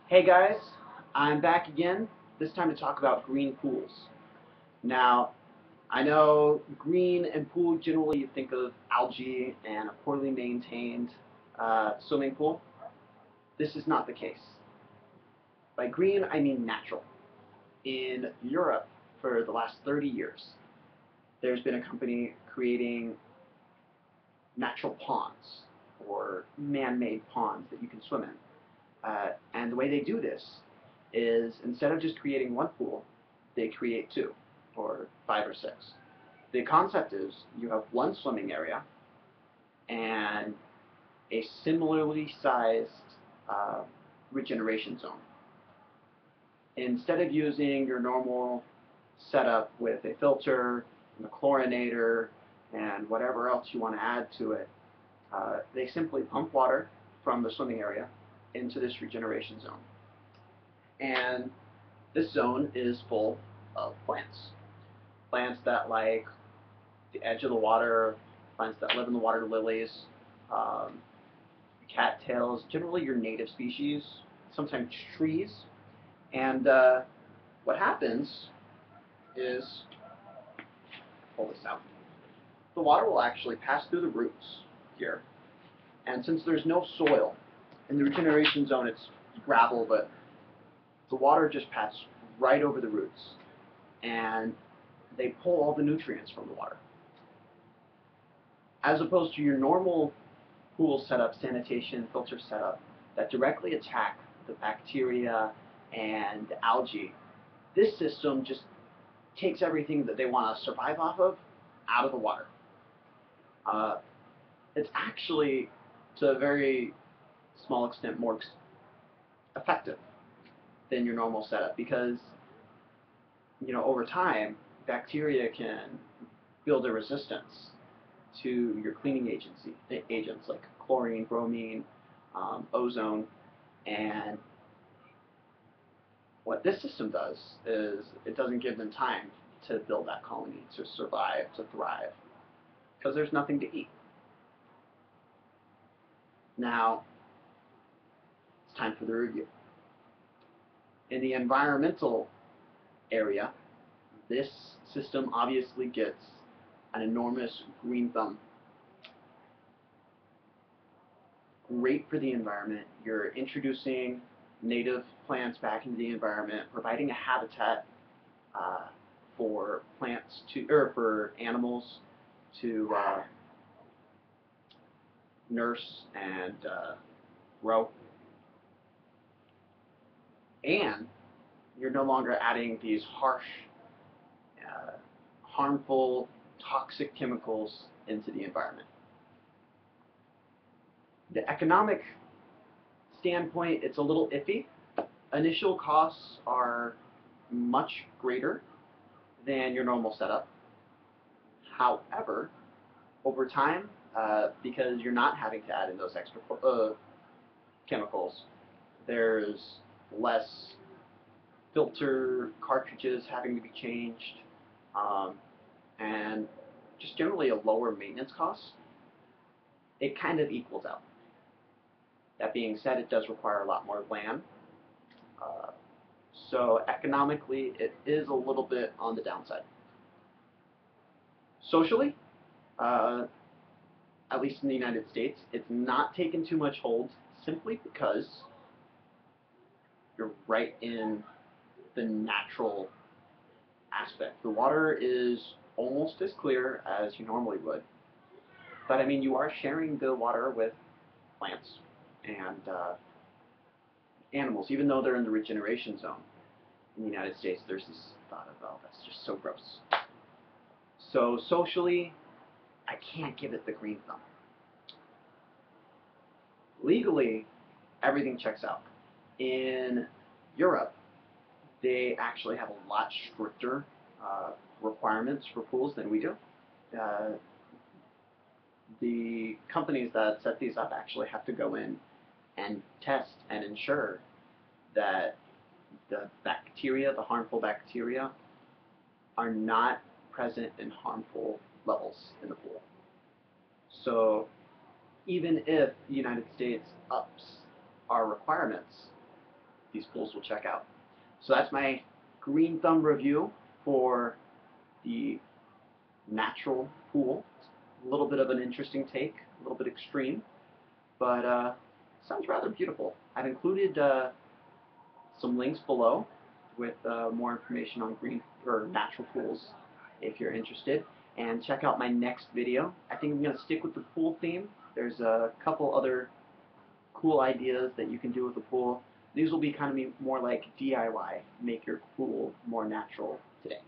Hey guys, I'm back again, this time to talk about green pools. Now, I know green and pool, generally you think of algae and a poorly maintained swimming pool. This is not the case. By green, I mean natural. In Europe, for the last 30 years, there's been a company creating natural ponds or man-made ponds that you can swim in. And the way they do this is instead of just creating one pool, they create two or five or six. The concept is you have one swimming area and a similarly sized uh, regeneration zone. Instead of using your normal setup with a filter and a chlorinator and whatever else you want to add to it, they simply pump water from the swimming area into this regeneration zone. And this zone is full of plants. Plants that like the edge of the water, plants that live in the water, lilies, um, cattails, generally your native species, sometimes trees. And what happens is, pull this out, the water will actually pass through the roots here. And since there's no soil, in the regeneration zone it's gravel, but the water just passes right over the roots. And they pull all the nutrients from the water. As opposed to your normal pool setup, sanitation, filter setup, that directly attack the bacteria and the algae, this system just takes everything that they want to survive off of out of the water. It's actually, to a very small extent, more effective than your normal setup because, over time, bacteria can build a resistance to your cleaning agents like chlorine, bromine, ozone, and what this system does is it doesn't give them time to build that colony, to survive, to thrive, because there's nothing to eat. Now, it's time for the review. In the environmental area, this system obviously gets an enormous green thumb. Great for the environment. You're introducing native plants back into the environment, providing a habitat for plants or for animals to nurse and grow. And you're no longer adding these harsh, harmful, toxic chemicals into the environment. The economic standpoint, it's a little iffy. Initial costs are much greater than your normal setup. However, over time, because you're not having to add in those extra chemicals, there's less filter cartridges having to be changed, and just generally a lower maintenance cost. It kind of equals out. That being said, it does require a lot more land. So economically, it is a little bit on the downside. Socially, at least in the United States, it's not taken too much hold simply because you're right in the natural aspect. The water is almost as clear as you normally would, but I mean, you are sharing the water with plants and animals, even though they're in the regeneration zone. In the United States, there's this thought of, oh, that's just so gross. So socially, I can't give it the green thumb. Legally, everything checks out. In Europe, they actually have a lot stricter requirements for pools than we do. Uh, the companies that set these up actually have to go in and test and ensure that the bacteria, the harmful bacteria, are not present in harmful levels in the pool. So even if the United States ups our requirements, these pools will check out. So that's my green thumb review for the natural pool. A little bit of an interesting take, a little bit extreme, but sounds rather beautiful. I've included some links below with more information on green or natural pools if you're interested. And check out my next video. I think I'm going to stick with the pool theme. There's a couple other cool ideas that you can do with the pool. These will be kind of more like DIY, make your pool more natural today.